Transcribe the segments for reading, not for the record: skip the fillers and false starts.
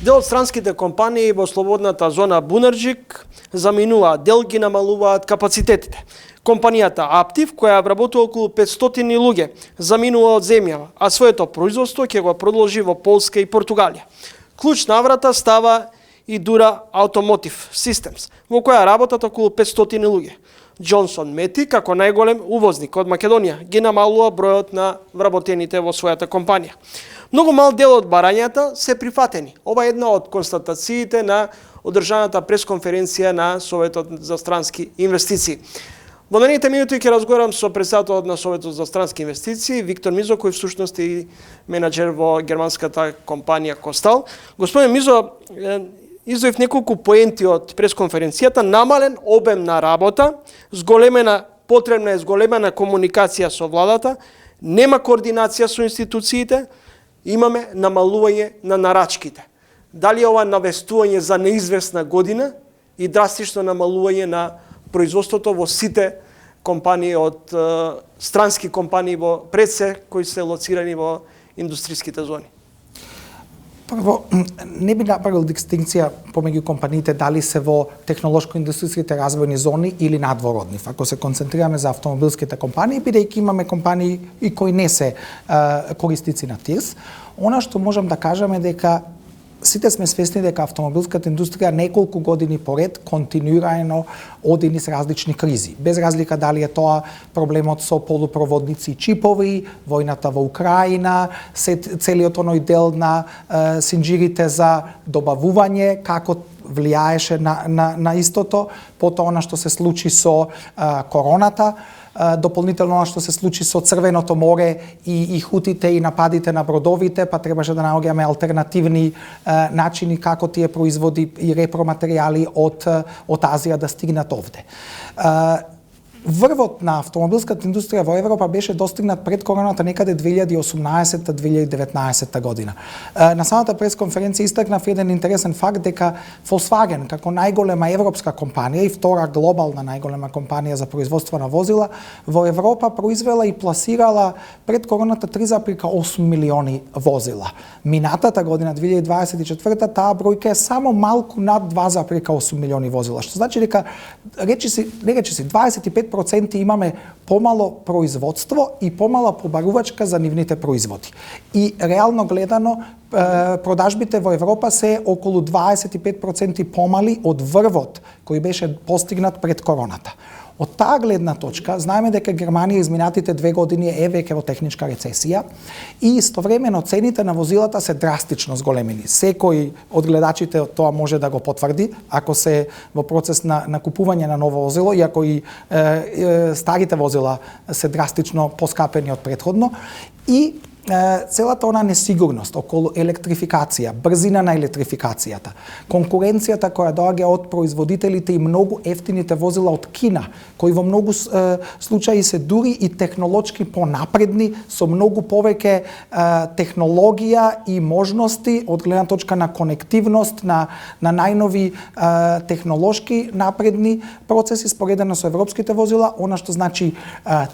Дел од странските компании во слободната зона Бунарџик заминуваат, дел ги намалуваат капацитетите. Компанијата Аптив, која вработува околу 500 луѓе, заминува од земјава, а своето производство ќе го продолжи во Полска и Португалија. Клуч на врата става и Дура Automotive Systems, во која работат околу 500 луѓе. Джонсон Мети, како најголем увозник од Македонија, ги намалува бројот на вработените во својата компанија. Многу мал дел од барањата се прифатени. Ова е една од констатациите на одржаната пресконференција на Советот за странски инвестиции. Во наредните минути ќе разговарам со претседателот на Советот за странски инвестиции, Виктор Мизо, кој всушност е менаџер во германската компанија Костал. Господин Мизо, издвоив неколку поенти од пресконференцијата: намален обем на работа, потребна е зголемена комуникација со владата, нема координација со институциите, имаме намалување на нарачките. Дали ова навестување за неизвестна година и драстично намалување на производството во сите компании од странски компании во предсе кои се лоцирани во индустријските зони? Прво, не би направил дистинкција помеѓу компаниите дали се во технолошко-индустријските развојни зони или надвор од нив. Ако се концентрираме за автомобилските компании, бидејќи имаме компании и кои не се корисници на ТИРС, она што можам да кажам е дека сите сме свесни дека автомобилската индустрија неколку години поред континуирано оди низ различни кризи. Без разлика дали е тоа проблемот со полупроводници и чипови, војната во Украина, целиот оној дел на синџирите за добавување, како влијаеше на истото, потоа она што се случи со короната, дополнително што се случи со Црвеното море и хутите и нападите на бродовите, па требаше да наоѓаме алтернативни начини како тие производи и репроматеријали од Азија да стигнат овде. Врвот на автомобилската индустрија во Европа беше достигнат пред короната некаде 2018-2019 година. На самата пресконференција истакнав еден интересен факт дека Volkswagen, како најголема европска компанија и втора глобална најголема компанија за производство на возила, во Европа произвела и пласирала пред короната 3,8 милиони возила. Минатата година, 2024, таа бројка е само малку над 2,8 милиони возила, што значи дека речиси 25% имаме помало производство и помала побарувачка за нивните производи. И реално гледано, продажбите во Европа се околу 25% помали од врвот кој беше постигнат пред короната. Од таа гледна точка, знаеме дека Германија изминатите 2 години е веќе во техничка рецесија и истовремено цените на возилата се драстично зголемени. Секој од гледачите тоа може да го потврди, ако се во процес на купување на ново возило, иако и старите возила се драстично поскапени од претходно, и целата она несигурност околу електрификација, брзина на електрификацијата, конкуренцијата која доаѓа од производителите и многу ефтините возила од Кина, кои во многу случаи се дури и технолошки понапредни, со многу повеќе технологија и можности од гледна точка на конективност, на најнови технолошки напредни процеси споредено со европските возила, она што значи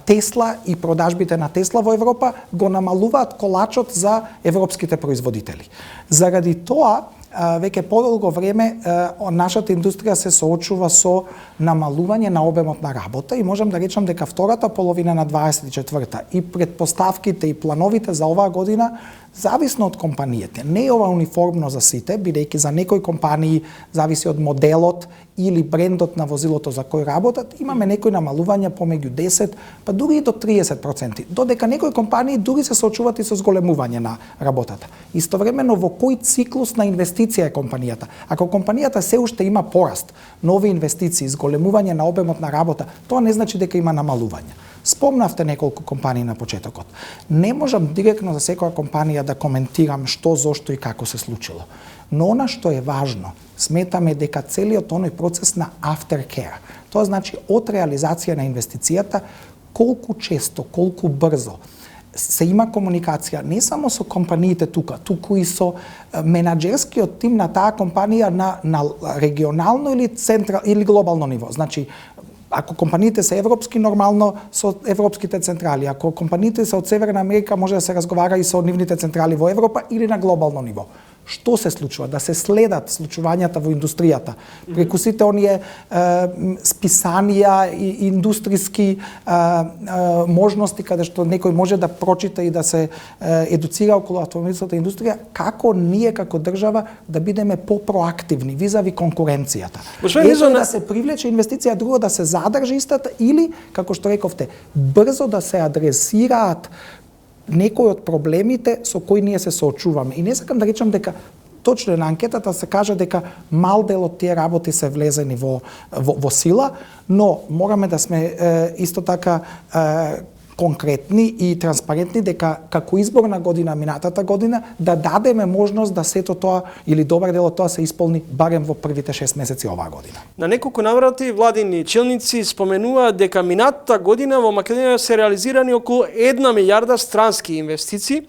Тесла и продажбите на Тесла во Европа го намалува колачот за европските производители. Заради тоа, веќе подолго време нашата индустрија се соочува со намалување на обемот на работа и можам да речам дека втората половина на 24-та и предпоставките и плановите за оваа година зависно од компаниите. Не е ова униформно за сите, бидејќи за некои компании зависи од моделот или брендот на возилото за кој работат, имаме некои намалувања помеѓу 10, па дури и до 30%. Додека некои компании дури се соочуваат и со зголемување на работата. Истовремено во кој циклус на инвестиција е компанијата? Ако компанијата се уште има пораст, нови инвестиции, зголемување на обемот на работа, тоа не значи дека има намалување. Спомнавте неколку компании на почетокот. Не можам директно за секоја компанија да коментирам што, зошто и како се случило. Но она што е важно, сметаме дека целиот оној процес на aftercare, тоа значи од реализација на инвестицијата, колку често, колку брзо се има комуникација не само со компаниите туку и со менаџерскиот тим на таа компанија на регионално или глобално ниво. Значи, ако компаниите се европски, нормално со европските централи. Ако компаниите се од Северна Америка, може да се разговара и со нивните централи во Европа или на глобално ниво. што се случува, да се следат случувањата во индустријата. Преку сите оние списанија и индустријски можности каде што некој може да прочита и да се едуцира околу автомобилската индустрија, како ние како држава да бидеме попроактивни визави конкуренцијата. Едно да се привлече инвестиција, друго да се задржи истата или, како што рековте, брзо да се адресираат некои од проблемите со кои ние се соочуваме. И не сакам да речам дека точно на анкетата се кажа дека мал дел од тие работи се влезени во сила, но мораме да сме исто така конкретни и транспарентни дека како изборна година минатата година да дадеме можност да сето тоа или добар дел од тоа се исполни барем во првите 6 месеци оваа година. На неколку наврати владини челници споменуваат дека минатата година во Македонија се реализирани околу 1 милиарда странски инвестиции.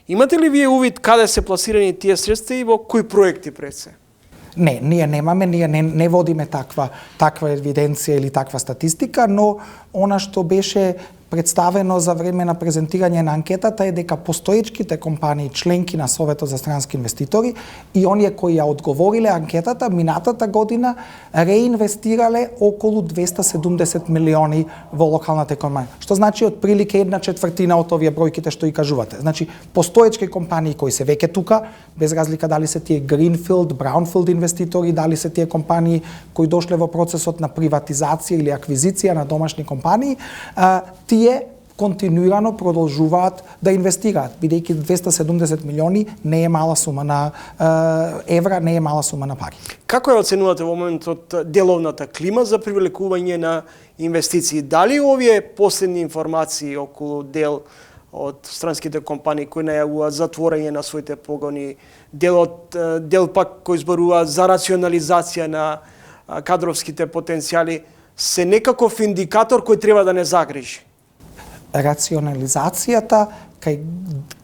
Имате ли вие увид каде се пласирани тие средства и во кои проекти пред се? Не, ние немаме, ние не водиме таква евиденција или таква статистика, но она што беше представено за време на презентирање на анкетата е дека постоечките компании членки на Советот за странски инвеститори и оние кои ја одговориле анкетата минатата година реинвестирале околу 270 милиони во локалната економија. Што значи отприлике 1/4 од овие бројките што и кажувате. Значи постоечки компании кои се веќе тука, без разлика дали се тие Greenfield, Brownfield инвеститори, дали се тие компании кои дошле во процесот на приватизација или аквизиција на домашни компании, тие континуирано продолжуваат да инвестираат, бидејќи 270 милиони не е мала сума на евра, не е мала сума на пари. Како ја оценувате во моментот деловната клима за привлекување на инвестиции? Дали овие последни информации околу дел од странските компании кои најавуваат затворање на своите погони, дел пак кои зборуваат за рационализација на кадровските потенцијали, се некаков индикатор кој треба да не загрижи? Рационализацијата кај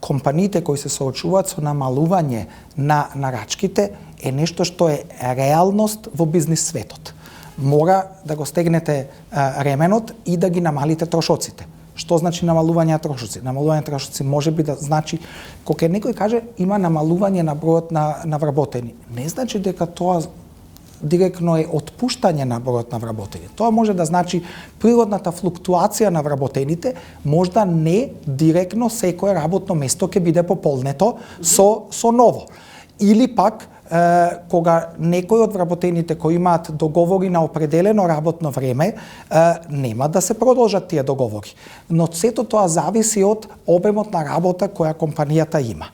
компаниите кои се соочуваат со намалување на нарачките е нешто што е реалност во бизнис светот. Мора да го стегнете ременот и да ги намалите трошоците. Што значи намалување на трошоци? Намалување на трошоци може би да значи, кога некој каже има намалување на бројот на вработени. Не значи дека тоа директно е отпуштање на бројот на вработени. Тоа може да значи природната флуктуација на вработените, можда не директно секое работно место ќе биде пополнето со ново. Или пак кога некој од вработените кои имаат договори на определено работно време, нема да се продолжат тие договори. Но сето тоа зависи од обемот на работа која компанијата има.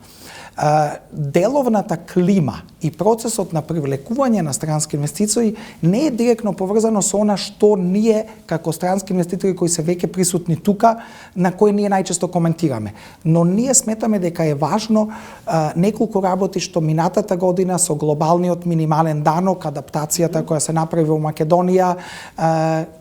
Деловната клима и процесот на привлекување на странски инвестиции не е директно поврзано со она што ние како странски инвеститори кои се веќе присутни тука, на кои ние најчесто коментираме. Но ние сметаме дека е важно неколку работи што минатата година со глобалниот минимален данок, адаптацијата која се направи во Македонија,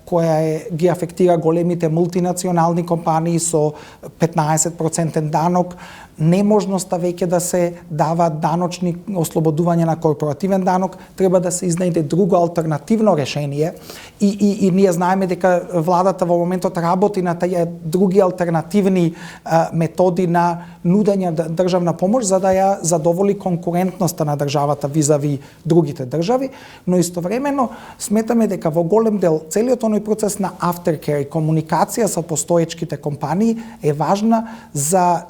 која ги афектира големите мултинационални компании со 15% данок, неможноста веќе да се даваат даночни ослободување на корпоративен данок, треба да се изнајде друго алтернативно решение и ние знаеме дека владата во моментот работи на тие други алтернативни методи на нудење државна помош за да ја задоволи конкурентноста на државата визави другите држави, но истовремено сметаме дека во голем дел целиот оној процес на aftercare и комуникација со постоечките компании е важна за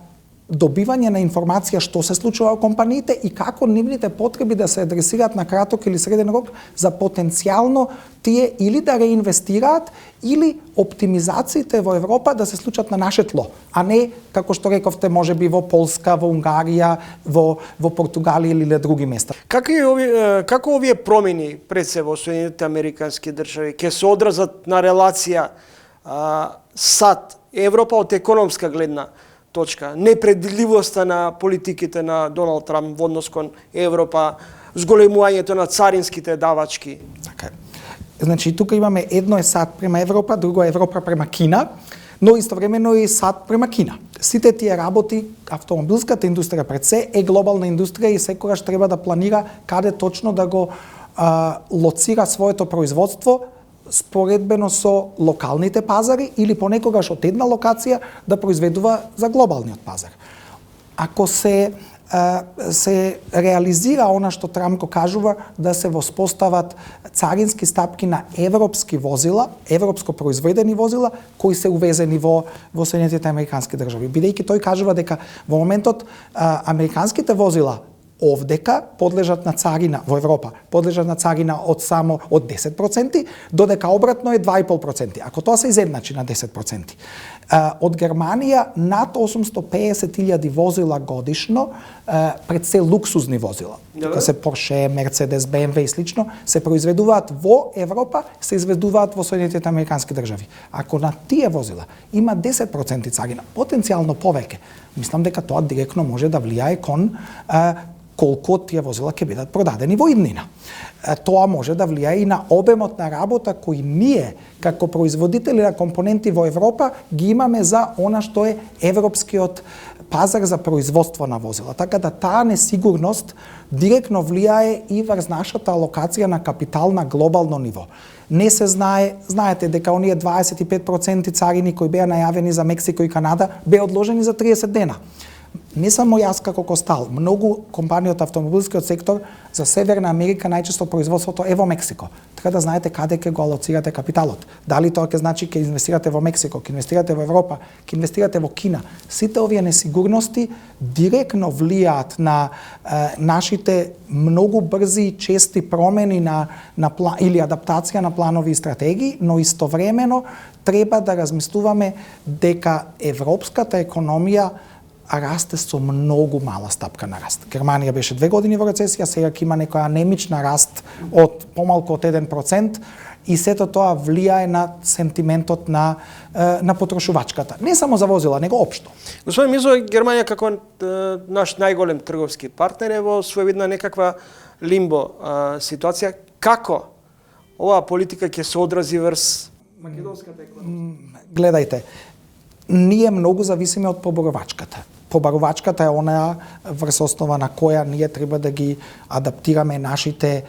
добивање на информација што се случува во компаниите и како нивните потреби да се адресираат на краток или среден рок за потенцијално тие или да реинвестираат или оптимизациите во Европа да се случат на наше тло, а не како што рековте можеби во Полска, во Унгарија, во Португалија или на други места. Како овие промени пред се во Соединетите Американски држави ќе се одразат на релација САД Европа од економска гледна точка, непредвидливоста на политиките на Доналд Трамп во однос кон Европа, зголемувањето на царинските давачки? Така. Значи тука имаме едно е САД према Европа, друго е Европа према Кина, но истовремено и САД према Кина. Сите тие работи, автомобилската индустрија пред се е глобална индустрија и секогаш треба да планира каде точно да го лоцира своето производство споредбено со локалните пазари или понекогаш од една локација да произведува за глобалниот пазар. Ако се се реализира она што Трамп го кажува да се воспостават царински стапки на европски возила, европско произведени возила кои се увезени во Соединетите американски држави. Бидејќи тој кажува дека во моментот американските возила овдека подлежат на царина во Европа, подлежат на царина од само од 10%, додека обратно е 2,5%. Ако тоа се изедначи на 10%. Од Германија над 850.000 возила годишно, пред се луксузни возила. Тука се Порше, Мерцедес, БМВ и слично, се произведуваат во Европа, се изведуваат во Соединетите американски држави. Ако на тие возила има 10% царина, потенцијално повеќе, мислам дека тоа директно може да влијае кон колку од тие возила ќе бидат продадени во иднина. Тоа може да влијае и на обемот на работа кој ние, како производители на компоненти во Европа, ги имаме за она што е европскиот пазар за производство на возила. Така да таа несигурност директно влијае и врз нашата алокација на капитал на глобално ниво. Не се знаете дека оние 25% царини кои беа најавени за Мексико и Канада беа одложени за 30 дена. Не само јас како Костал, многу компании од автомобилскиот сектор за Северна Америка најчесто производството е во Мексико. Треба да знаете каде ќе го алоцирате капиталот. Дали тоа ќе значи ќе инвестирате во Мексико, ќе инвестирате во Европа, ќе инвестирате во Кина. Сите овие несигурности директно влијаат на нашите многу брзи и чести промени на план или адаптација на планови и стратегии, но истовремено треба да размислуваме дека европската економија расте со многу мала стапка на раст. Германија беше 2 години во рецесија, сега ќе има некоја анемична раст од помалку од 1% и сето тоа влијае на сентиментот на потрошувачката. Не само за возила, него општо. Господин Мизо, Германија како наш најголем трговски партнер е во своевидна некаква лимбо ситуација. Како оваа политика ќе се одрази врз македонската економија? Гледајте, ние многу зависиме од поборовачката. Поборовачката е онаа врз основа на која ние треба да ги адаптираме нашите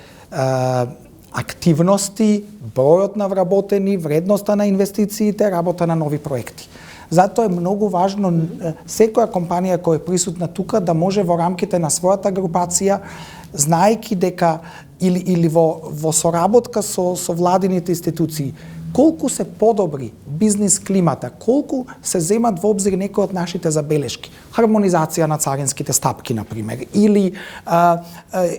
активности, бројот на вработени, вредноста на инвестициите, работа на нови проекти. Затоа е многу важно секоја компанија која е присутна тука да може во рамките на својата групација, знаејќи дека или во соработка со владините институции, колку се подобри бизнис климата, колку се земат во обзир некои од нашите забелешки, хармонизација на царинските стапки, например, или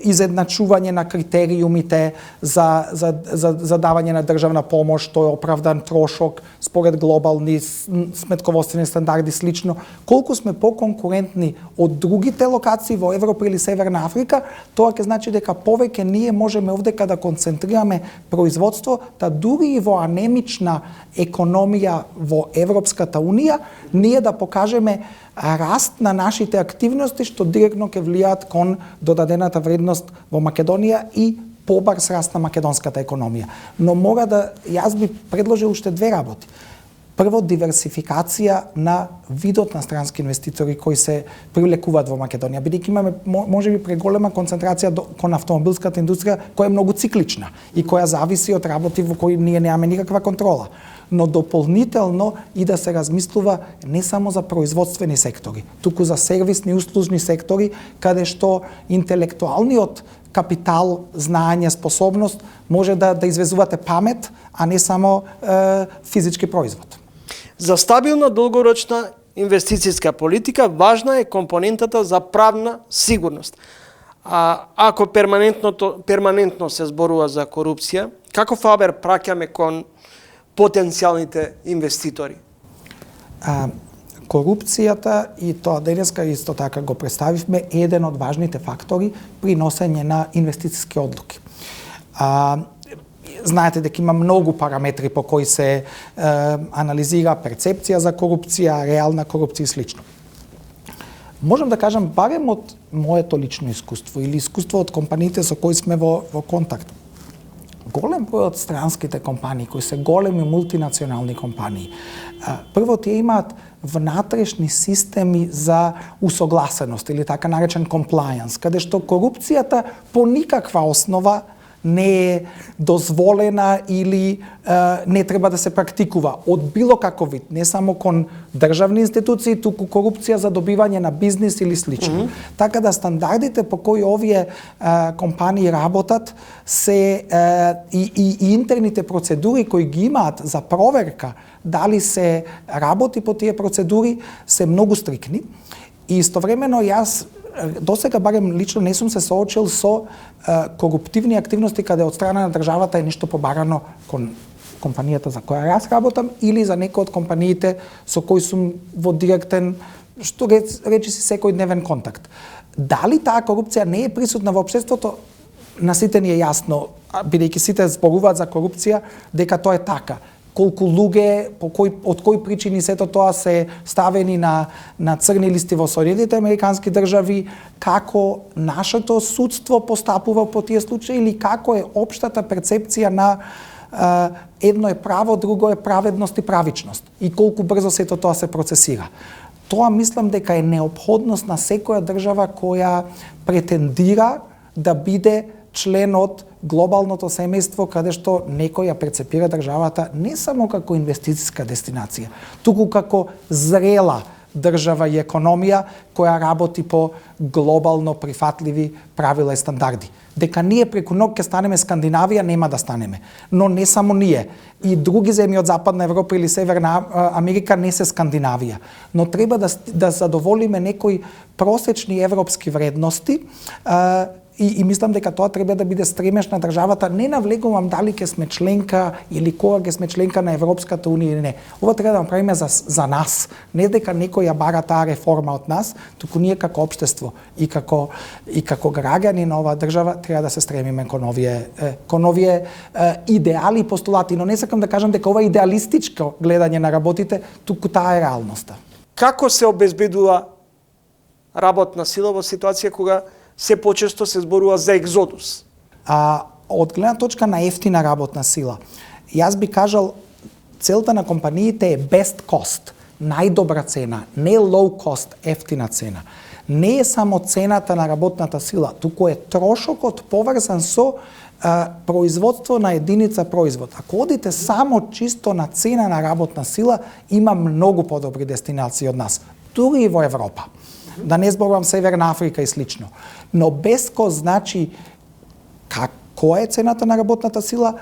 изедначување на критериумите за давање на државна помош, тој е оправдан трошок според глобални сметководствени стандарди, слично, колку сме поконкурентни од другите локации во Европа или Северна Африка, тоа ќе значи дека повеќе ние можеме овдека да концентрираме производство, та дури и во анемична економија во Европската Унија, ние да покажеме раст на нашите активности што директно ќе влијаат кон додадената вредност во Македонија и побрз раст на македонската економија. Но јас би предложил уште 2 работи. Прво, диверсификација на видот на странски инвеститори кои се привлекуваат во Македонија, бидејќи имаме можеби преголема концентрација кон автомобилската индустрија која е многу циклична и која зависи од работи во кои ние немаме никаква контрола. Но дополнително и да се размислува не само за производствени сектори, туку за сервисни и услужни сектори, каде што интелектуалниот капитал, знаење, способност може да извезувате памет, а не само физички производ. За стабилна долгорочна инвестицијска политика важна е компонентата за правна сигурност. Ако перманентно се зборува за корупција, каков фабер праќаме кон потенцијалните инвеститори? Корупцијата, и тоа денеска исто така го представивме, е еден од важните фактори при носење на инвестициски одлуки. Знаете дека има многу параметри по кои се анализира перцепција за корупција, реална корупција и слично. Можам да кажам, барем од моето лично искуство или искуство од компаниите со кои сме во контакт, голем број од странските компании, кои се големи мултинационални компании, прво тие имаат внатрешни системи за усогласеност или така наречен compliance, каде што корупцијата по никаква основа не е дозволена или не треба да се практикува од било каков вид, не само кон државни институции, туку корупција за добивање на бизнис или слично. Така да стандардите по кои овие компании работат се и интерните процедури кои ги имаат за проверка дали се работи по тие процедури се многу стрикни. И истовремено јас досега барем лично не сум се соочил со коруптивни активности каде од страна на државата е нешто побарано кон компанијата за која јас работам или за некој од компаниите со кои сум во директен, што речи си секојдневен контакт. Дали таа корупција не е присутна во општеството, на сите ни е јасно, бидејќи сите зборуваат за корупција, дека тоа е така. Колку луѓе, од кои причини сето тоа се ставени на црни листи во Соединетите американски држави, како нашето судство постапува по тие случаи или како е општата перцепција на едно е право, друго е праведност и правичност и колку брзо сето тоа се процесира. Тоа мислам дека е неопходност на секоја држава која претендира да биде член од глобалното семејство каде што некој ја перцепира државата не само како инвестициска дестинација, туку како зрела држава и економија која работи по глобално прифатливи правила и стандарди. Дека ние преку ног ќе станеме Скандинавија, нема да станеме. Но не само ние. И други земји од Западна Европа или Северна Америка не се Скандинавија. Но треба да задоволиме некои просечни европски вредности, и мислам дека тоа треба да биде стремеж на државата. Не навлегувам дали ќе сме членка или кога ќе сме членка на Европската унија или не. Ова треба да направиме за нас. Не дека некој ја бара таа реформа од нас, туку ние како општество и како граѓани на оваа држава треба да се стремиме кон овие идеали и постулати. Но не сакам да кажам дека ова е идеалистичко гледање на работите, туку таа е реалноста. Како се обезбедува работна сила во ситуација кога се почесто се зборува за екзодус? Од гледна точка на ефтина работна сила, јас би кажал, целта на компаниите е best cost, најдобра цена, не low cost, ефтина цена. Не е само цената на работната сила, туку е трошокот поврзан со производство на единица производ. Ако одите само чисто на цена на работна сила, има многу подобри дестинации од нас, дури и во Европа. Да не зборувам Северна Африка и слично. Но без кост значи која е цената на работната сила,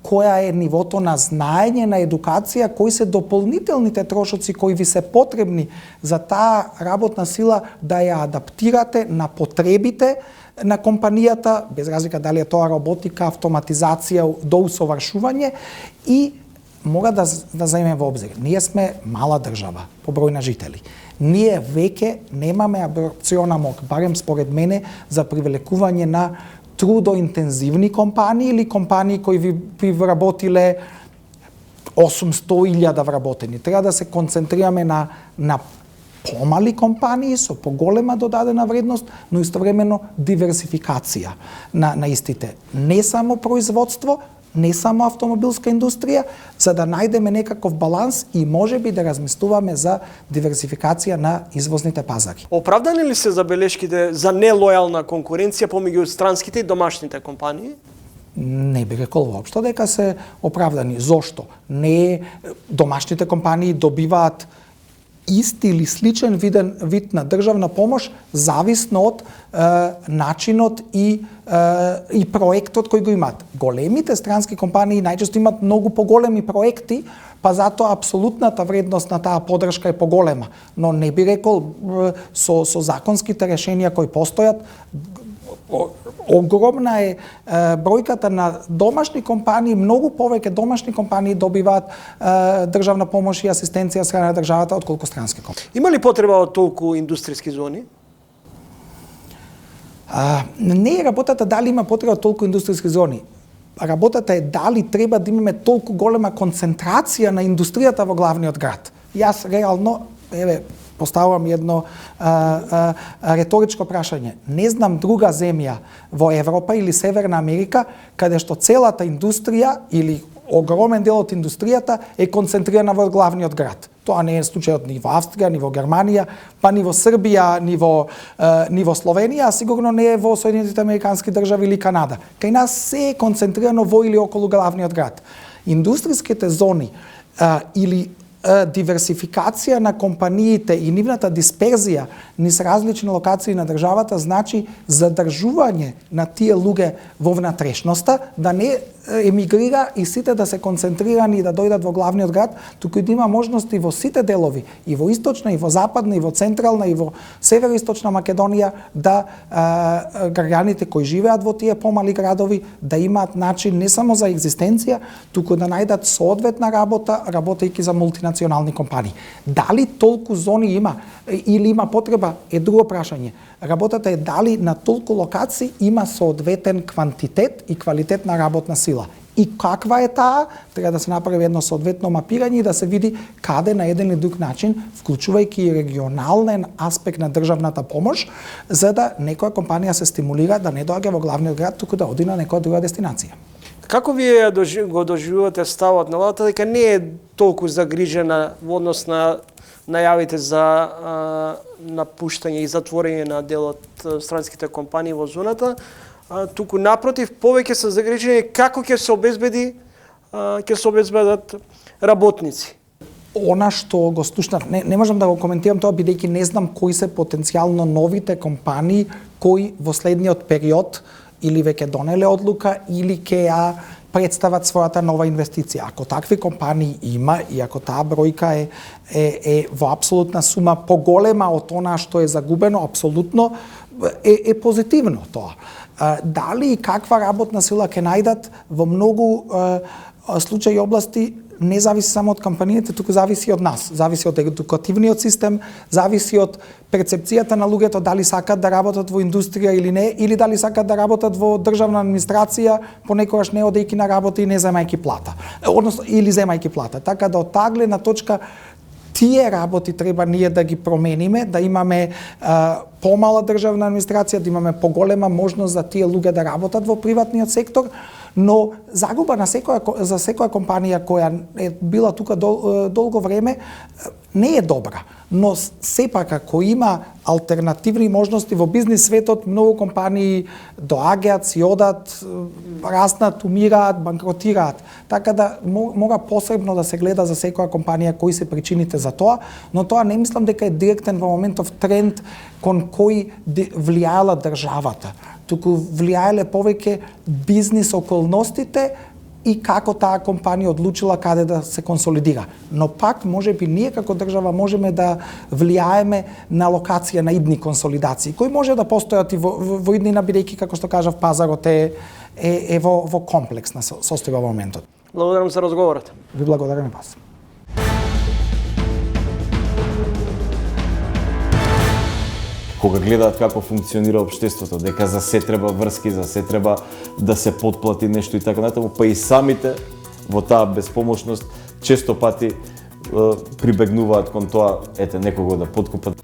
која е нивото на знаење, на едукација, кои се дополнителните трошоци кои ви се потребни за таа работна сила да ја адаптирате на потребите на компанијата, без разлика дали е тоа роботика, автоматизација, доусовршување и мора да земеме во обзир. Ние сме мала држава по број на жители. Ние веќе немаме абсорбциона мок, барем според мене, за привлекување на трудоинтензивни компании или компании кои би вработиле 800.000 вработени. Треба да се концентрираме на помали компании со поголема додадена вредност, но истовремено диверсификација на истите. Не само производство, не само автомобилска индустрија, за да најдеме некаков баланс и можеби да размислуваме за диверсификација на извозните пазари. Оправдани ли се забелешките за нелојална конкуренција помеѓу странските и домашните компании? Не би рекол воопшто дека се оправдани. Зошто? Не домашните компании добиваат исти или сличен вид на државна помош зависно од начинот и проектот кој го имаат. Големите странски компании најчесто имаат многу поголеми проекти, па затоа апсолутната вредност на таа поддршка е поголема. Но не би рекол со законските решенија кои постојат, огромна е бројката на домашни компании, многу повеќе домашни компании добиваат државна помош и асистенција од страна на државата отколку странски компании. Има ли потреба од толку индустријски зони? Не е работата дали има потреба од толку индустријски зони. Работата е дали треба да имаме толку голема концентрација на индустријата во главниот град. Јас реално, поставувам едно реторичко прашање. Не знам друга земја во Европа или Северна Америка каде што целата индустрија или огромен дел од индустријата е концентрирана во главниот град. Тоа не е случајот ни во Австрија, ни во Германија, па ни во Србија, ни во Словенија, а сигурно не е во Соединетите Американски држави или Канада. Кај нас се е концентрирано во или околу главниот град. Индустријските зони или диверсификација на компаниите и нивната дисперзија низ различни локации на државата значи задржување на тие луѓе во внатрешноста, да не емигрира и сите да се концентрирани и да дојдат во главниот град, туку да има можности во сите делови, и во источна, и во западна, и во централна, и во североисточна Македонија, да граѓаните кои живеат во тие помали градови да имаат начин не само за екзистенција, туку да најдат соодветна работа, работејќи за мултинационални компании. Дали толку зони има или има потреба е друго прашање. Работата е дали на толку локации има соодветен квантитет и квалитет на работна сила. И каква е таа, треба да се направи едно соодветно мапирање и да се види каде на еден или друг начин, вклучувајќи и регионален аспект на државната помош, за да некоја компанија се стимулира да не доаѓа во главниот град, туку да оди на некоја друга дестинација. Како вие го доживувате ставот на владата дека не е толку загрижена во однос на најавите за напуштање и затворање на дел од странските компании во зоната, туку напротив повеќе се загрижени како ќе се обезбедат работници? Она што го слушнав, не можам да го коментирам тоа бидејќи не знам кои се потенцијално новите компании кои во следниот период или веќе донеле одлука или ќе ја представат својата нова инвестиција. Ако такви компании има и ако таа бројка е во апсолутна сума поголема од она што е загубено, апсолутно е позитивно тоа. Дали и каква работна сила ќе најдат во многу случаи и области не зависи само од компаниите, туку зависи од нас. Зависи од едукативниот систем, зависи од перцепцијата на луѓето дали сакат да работат во индустрија или не, или дали сакат да работат во државна администрација, понекогаш не одејќи на работа и не земајќи плата. Односно, или земајќи плата. Така да од таа гледна точка тие работи треба ние да ги промениме, да имаме помала државна администрација, да имаме поголема можност за тие луѓе да работат во приватниот сектор, но загуба за секоја компанија која е била тука долго време не е добра. Но сепак ако има алтернативни можности во бизнис светот, многу компании доаѓаат, си одат, раснат, умираат, банкротираат. Така да мора посебно да се гледа за секоја компанија кои се причините за тоа, но тоа не мислам дека е директен во моментов тренд кон кој влијаела државата, туку влијаеле повеќе бизнис околностите и како таа компанија одлучила каде да се консолидира. Но пак, можеби, ние како држава можеме да влијаеме на локација на идни консолидации, кои може да постојат и во иднина, бидејќи, како што кажав, пазарот е во комплексна состојба во моментот. Благодарам за разговорот. Ви благодарам и вас. Кога гледаат како функционира општеството, дека за се треба врски, за се треба да се потплати нешто и така натаму, па и самите во таа беспомошност често пати прибегнуваат кон тоа, некого да подкупат.